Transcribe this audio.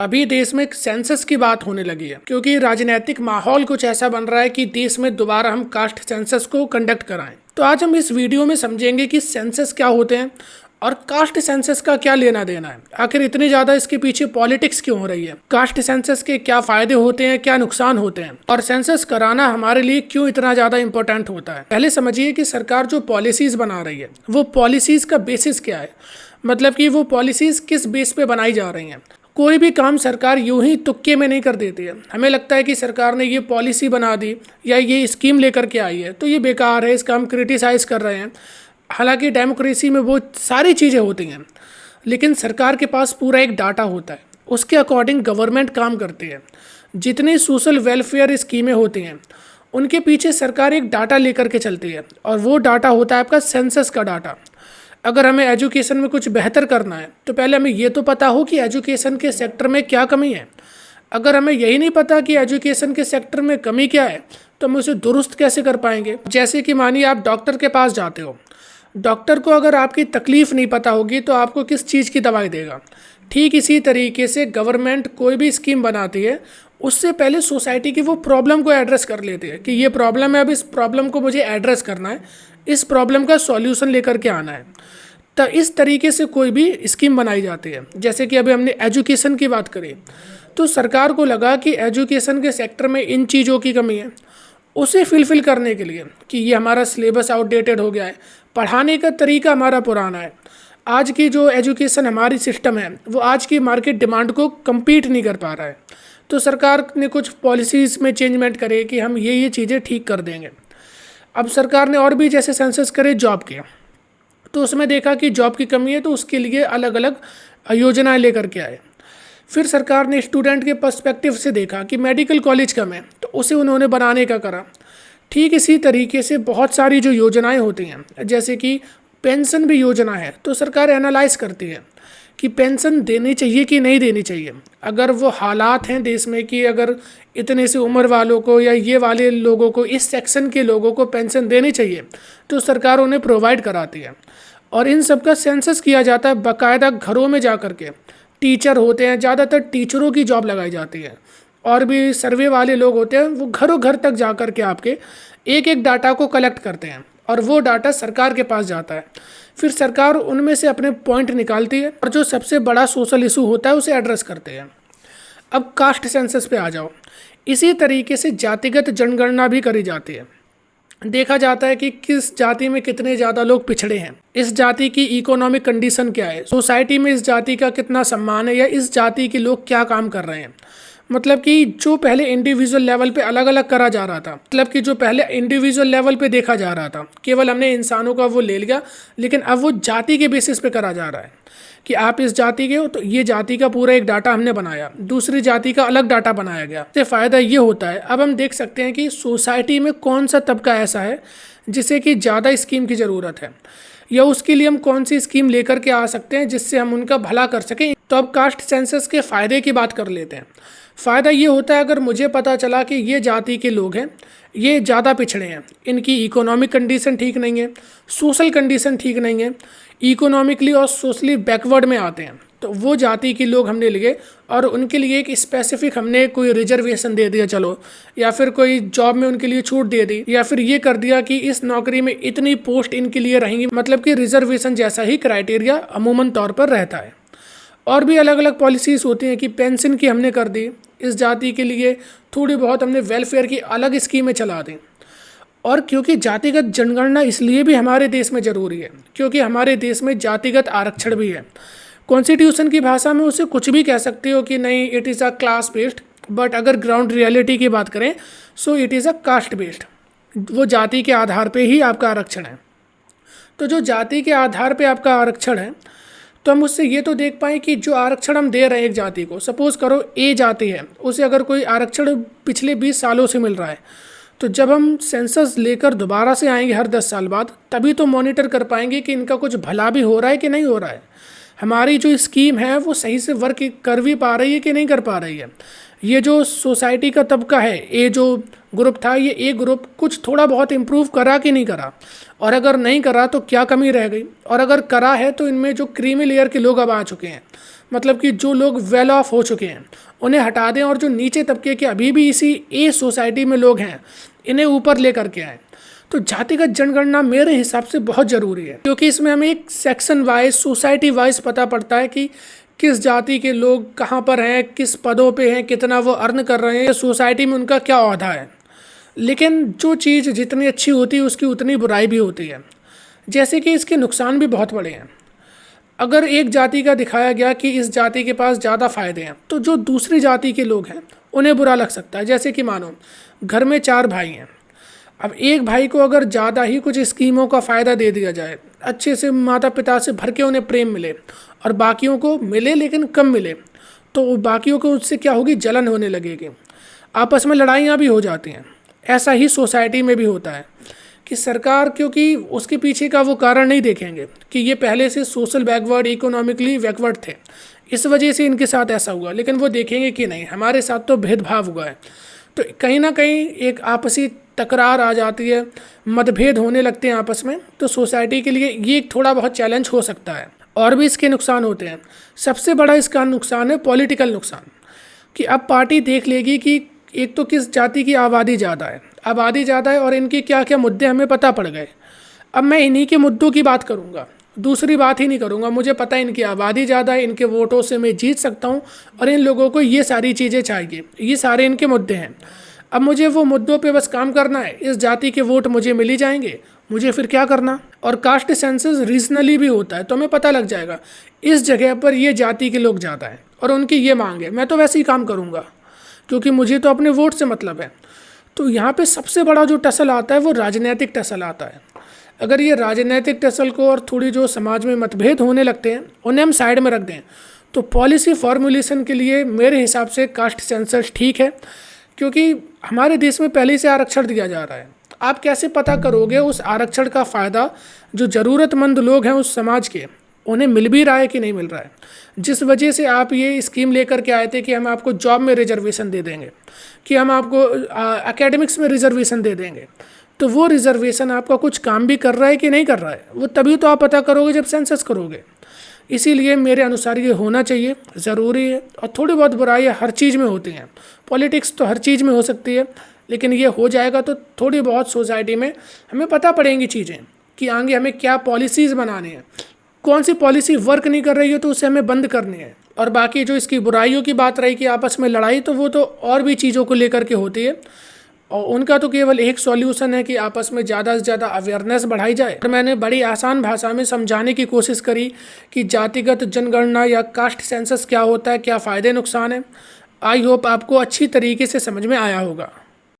अभी देश में एक सेंसस की बात होने लगी है क्योंकि राजनीतिक माहौल कुछ ऐसा बन रहा है कि देश में दोबारा हम कास्ट सेंसस को कंडक्ट कराएं। तो आज हम इस वीडियो में समझेंगे कि सेंसस क्या होते हैं और कास्ट सेंसस का क्या लेना देना है। आखिर इतनी ज़्यादा इसके पीछे पॉलिटिक्स क्यों हो रही है, कास्ट सेंसस के क्या फ़ायदे होते हैं, क्या नुकसान होते हैं और सेंसस कराना हमारे लिए क्यों इतना ज़्यादा इंपॉर्टेंट होता है। पहले समझिए कि सरकार जो पॉलिसीज़ बना रही है वो पॉलिसीज़ का बेसिस क्या है, मतलब कि वो पॉलिसीज़ किस बेस पे बनाई जा रही हैं। कोई भी काम सरकार यूं ही तुक्के में नहीं कर देती है। हमें लगता है कि सरकार ने ये पॉलिसी बना दी या ये स्कीम लेकर के आई है तो ये बेकार है, इसका हम क्रिटिसाइज़ कर रहे हैं। हालांकि डेमोक्रेसी में वो सारी चीज़ें होती हैं, लेकिन सरकार के पास पूरा एक डाटा होता है, उसके अकॉर्डिंग गवर्नमेंट काम करती है। जितनी सोशल वेलफेयर स्कीमें होती हैं उनके पीछे सरकार एक डाटा लेकर के चलती है और वो डाटा होता है आपका सेंसस का डाटा। अगर हमें एजुकेशन में कुछ बेहतर करना है तो पहले हमें ये तो पता हो कि एजुकेशन के सेक्टर में क्या कमी है। अगर हमें यही नहीं पता कि एजुकेशन के सेक्टर में कमी क्या है तो हम उसे दुरुस्त कैसे कर पाएंगे। जैसे कि मानिए आप डॉक्टर के पास जाते हो, डॉक्टर को अगर आपकी तकलीफ़ नहीं पता होगी तो आपको किस चीज़ की दवाई देगा। ठीक इसी तरीके से गवर्नमेंट कोई भी स्कीम बनाती है उससे पहले सोसाइटी की वो प्रॉब्लम को एड्रेस कर लेते हैं कि ये प्रॉब्लम है, अब इस प्रॉब्लम को मुझे एड्रेस करना है, इस प्रॉब्लम का सॉल्यूशन लेकर के आना है। तो इस तरीके से कोई भी स्कीम बनाई जाती है। जैसे कि अभी हमने एजुकेशन की बात करी तो सरकार को लगा कि एजुकेशन के सेक्टर में इन चीज़ों की कमी है, उसे फिलफिल करने के लिए कि ये हमारा सिलेबस आउटडेटेड हो गया है, पढ़ाने का तरीका हमारा पुराना है, आज की जो एजुकेशन हमारी सिस्टम है वो आज की मार्केट डिमांड को कम्पीट नहीं कर पा रहा है। तो सरकार ने कुछ पॉलिसीज़ में चेंजमेंट करे कि हम ये चीज़ें ठीक कर देंगे। अब सरकार ने और भी जैसे सेंसस करे जॉब के, तो उसमें देखा कि जॉब की कमी है तो उसके लिए अलग अलग योजनाएं लेकर के आए। फिर सरकार ने स्टूडेंट के पर्सपेक्टिव से देखा कि मेडिकल कॉलेज कम है तो उसे उन्होंने बनाने का करा। ठीक इसी तरीके से बहुत सारी जो योजनाएं होती हैं, जैसे कि पेंशन भी योजना है, तो सरकार एनालाइज करती है कि पेंशन देनी चाहिए कि नहीं देनी चाहिए। अगर वो हालात हैं देश में कि अगर इतने से उम्र वालों को या ये वाले लोगों को, इस सेक्शन के लोगों को पेंशन देनी चाहिए तो सरकार उन्हें प्रोवाइड कराती है। और इन सब का सेंसस किया जाता है बाकायदा, घरों में जा कर के। टीचर होते हैं, ज़्यादातर टीचरों की जॉब लगाई जाती है, और भी सर्वे वाले लोग होते हैं, वो घरों घर तक जा कर के आपके एक एक डाटा को कलेक्ट करते हैं और वो डाटा सरकार के पास जाता है। फिर सरकार उनमें से अपने पॉइंट निकालती है और जो सबसे बड़ा सोशल इशू होता है उसे एड्रेस करते हैं। अब कास्ट सेंसस पे आ जाओ। इसी तरीके से जातिगत जनगणना भी करी जाती है। देखा जाता है कि किस जाति में कितने ज़्यादा लोग पिछड़े हैं, इस जाति की इकोनॉमिक कंडीशन क्या है, सोसाइटी में इस जाति का कितना सम्मान है, या इस जाति के लोग क्या काम कर रहे हैं। मतलब कि जो पहले इंडिविजुअल लेवल पे अलग अलग करा जा रहा था, मतलब कि जो पहले इंडिविजुअल लेवल पे देखा जा रहा था, केवल हमने इंसानों का वो ले लिया, लेकिन अब वो जाति के बेसिस पे करा जा रहा है कि आप इस जाति के हो तो ये जाति का पूरा एक डाटा हमने बनाया, दूसरी जाति का अलग डाटा बनाया गया। इससे फ़ायदा ये होता है, अब हम देख सकते हैं कि सोसाइटी में कौन सा तबका ऐसा है जिसे कि ज़्यादा स्कीम की ज़रूरत है, या उसके लिए हम कौन सी स्कीम लेकर के आ सकते हैं जिससे हम उनका भला कर सकें। तो अब कास्ट सेंसस के फ़ायदे की बात कर लेते हैं। फ़ायदा ये होता है, अगर मुझे पता चला कि ये जाति के लोग हैं, ये ज़्यादा पिछड़े हैं, इनकी इकोनॉमिक कंडीशन ठीक नहीं है, सोशल कंडीशन ठीक नहीं है, इकोनॉमिकली और सोशली बैकवर्ड में आते हैं, तो वो जाति के लोग हमने लिए और उनके लिए एक स्पेसिफिक हमने कोई रिजर्वेशन दे दिया चलो, या फिर कोई जॉब में उनके लिए छूट दे दी, या फिर ये कर दिया कि इस नौकरी में इतनी पोस्ट इनके लिए रहेंगी। मतलब कि रिजर्वेशन जैसा ही क्राइटेरिया अमूमन तौर पर रहता है। और भी अलग अलग पॉलिसीज़ होती हैं कि पेंशन की हमने कर दी, इस जाति के लिए थोड़ी बहुत हमने वेलफेयर की अलग स्कीमें चला दी। और क्योंकि जातिगत जनगणना इसलिए भी हमारे देश में ज़रूरी है क्योंकि हमारे देश में जातिगत आरक्षण भी है। कॉन्स्टिट्यूशन की भाषा में उसे कुछ भी कह सकते हो कि नहीं, it is a class based, but अगर ग्राउंड रियलिटी की बात करें so it is a caste based. वो जाति के आधार पे ही आपका आरक्षण है। तो जो जाति के आधार पे आपका आरक्षण है, तो हम उससे ये तो देख पाएँ कि जो आरक्षण हम दे रहे हैं एक जाति को, सपोज़ करो ए जाति है, उसे अगर कोई आरक्षण पिछले 20 सालों से मिल रहा है, तो जब हम सेंसस लेकर दोबारा से आएंगे हर 10 साल बाद, तभी तो मॉनिटर कर पाएंगे कि इनका कुछ भला भी हो रहा है कि नहीं हो रहा है, हमारी जो स्कीम है वो सही से वर्क कर भी पा रही है कि नहीं कर पा रही है। ये जो सोसाइटी का तबका है, ये जो ग्रुप था, ये ए ग्रुप कुछ थोड़ा बहुत इम्प्रूव करा कि नहीं करा, और अगर नहीं करा तो क्या कमी रह गई, और अगर करा है तो इनमें जो क्रीमी लेयर के लोग अब आ चुके हैं, मतलब कि जो लोग वेल ऑफ हो चुके हैं उन्हें हटा दें और जो नीचे तबके के अभी भी इसी ए सोसाइटी में लोग हैं इन्हें ऊपर लेकर के आएँ। तो जातिगत जनगणना मेरे हिसाब से बहुत ज़रूरी है, क्योंकि इसमें हमें एक सेक्शन वाइज, सोसाइटी वाइज पता पड़ता है कि किस जाति के लोग कहाँ पर हैं, किस पदों पे हैं, कितना वो अर्न कर रहे हैं, सोसाइटी में उनका क्या ओहदा है। लेकिन जो चीज़ जितनी अच्छी होती है उसकी उतनी बुराई भी होती है। जैसे कि इसके नुकसान भी बहुत बड़े हैं। अगर एक जाति का दिखाया गया कि इस जाति के पास ज़्यादा फ़ायदे हैं, तो जो दूसरी जाति के लोग हैं उन्हें बुरा लग सकता है। जैसे कि मानो घर में 4 भाई हैं, अब एक भाई को अगर ज़्यादा ही कुछ स्कीमों का फ़ायदा दे दिया जाए, अच्छे से माता पिता से भर के उन्हें प्रेम मिले, और बाकियों को मिले लेकिन कम मिले, तो बाकियों को उससे क्या होगी, जलन होने लगेगी, आपस में लड़ाइयाँ भी हो जाती हैं। ऐसा ही सोसाइटी में भी होता है कि सरकार, क्योंकि उसके पीछे का वो कारण नहीं देखेंगे कि ये पहले से सोशल बैकवर्ड, इकोनॉमिकली बैकवर्ड थे, इस वजह से इनके साथ ऐसा हुआ, लेकिन वो देखेंगे कि नहीं, हमारे साथ तो भेदभाव हुआ है। तो कहीं ना कहीं एक आपसी तकरार आ जाती है, मतभेद होने लगते हैं आपस में। तो सोसाइटी के लिए ये एक थोड़ा बहुत चैलेंज हो सकता है। और भी इसके नुकसान होते हैं। सबसे बड़ा इसका नुकसान है पॉलिटिकल नुकसान, कि अब पार्टी देख लेगी कि एक तो किस जाति की आबादी ज़्यादा है, और इनके क्या क्या मुद्दे हमें पता पड़ गए। अब मैं इन्हीं के मुद्दों की बात करूँगा, दूसरी बात ही नहीं करूँगा। मुझे पता है इनकी आबादी ज़्यादा है, इनके वोटों से मैं जीत सकता हूँ, और इन लोगों को ये सारी चीज़ें चाहिए, ये सारे इनके मुद्दे हैं। अब मुझे वो मुद्दों पे बस काम करना है, इस जाति के वोट मुझे मिल ही जाएंगे, मुझे फिर क्या करना। और कास्ट सेंसस रीजनली भी होता है, तो हमें पता लग जाएगा इस जगह पर ये जाति के लोग ज़्यादा हैं और उनकी ये मांग है, मैं तो वैसे ही काम करूँगा, क्योंकि मुझे तो अपने वोट से मतलब है। तो यहाँ पे सबसे बड़ा जो टसल आता है वो राजनीतिक टसल आता है। अगर ये राजनीतिक टसल को और थोड़ी जो समाज में मतभेद होने लगते हैं उन्हें हम साइड में रख दें, तो पॉलिसी फॉर्मुलेशन के लिए मेरे हिसाब से कास्ट सेंसस ठीक है, क्योंकि हमारे देश में पहले से आरक्षण दिया जा रहा है। आप कैसे पता करोगे उस आरक्षण का फ़ायदा जो ज़रूरतमंद लोग हैं उस समाज के, उन्हें मिल भी रहा है कि नहीं मिल रहा है। जिस वजह से आप ये स्कीम लेकर के आए थे कि हम आपको जॉब में रिजर्वेशन दे देंगे, कि हम आपको एकेडमिक्स में रिजर्वेशन दे देंगे, तो वो रिजर्वेशन आपका कुछ काम भी कर रहा है कि नहीं कर रहा है, वो तभी तो आप पता करोगे जब सेंसस करोगे। इसीलिए मेरे अनुसार ये होना चाहिए, ज़रूरी है। और थोड़ी बहुत बुराइयाँ हर चीज़ में होती हैं, पॉलिटिक्स तो हर चीज़ में हो सकती है, लेकिन ये हो जाएगा तो थोड़ी बहुत सोसाइटी में हमें पता पड़ेंगी चीज़ें कि आगे हमें क्या पॉलिसीज़ बनानी है, कौन सी पॉलिसी वर्क नहीं कर रही है तो उसे हमें बंद करनी है। और बाकी जो इसकी बुराइयों की बात रही कि आपस में लड़ाई, तो वो तो और भी चीज़ों को लेकर के होती है, और उनका तो केवल एक सॉल्यूशन है कि आपस में ज़्यादा से ज़्यादा अवेयरनेस बढ़ाई जाए। और मैंने बड़ी आसान भाषा में समझाने की कोशिश करी कि जातिगत जनगणना या कास्ट सेंसस क्या होता है, क्या फ़ायदे नुकसान है। आई होप आपको अच्छी तरीके से समझ में आया होगा।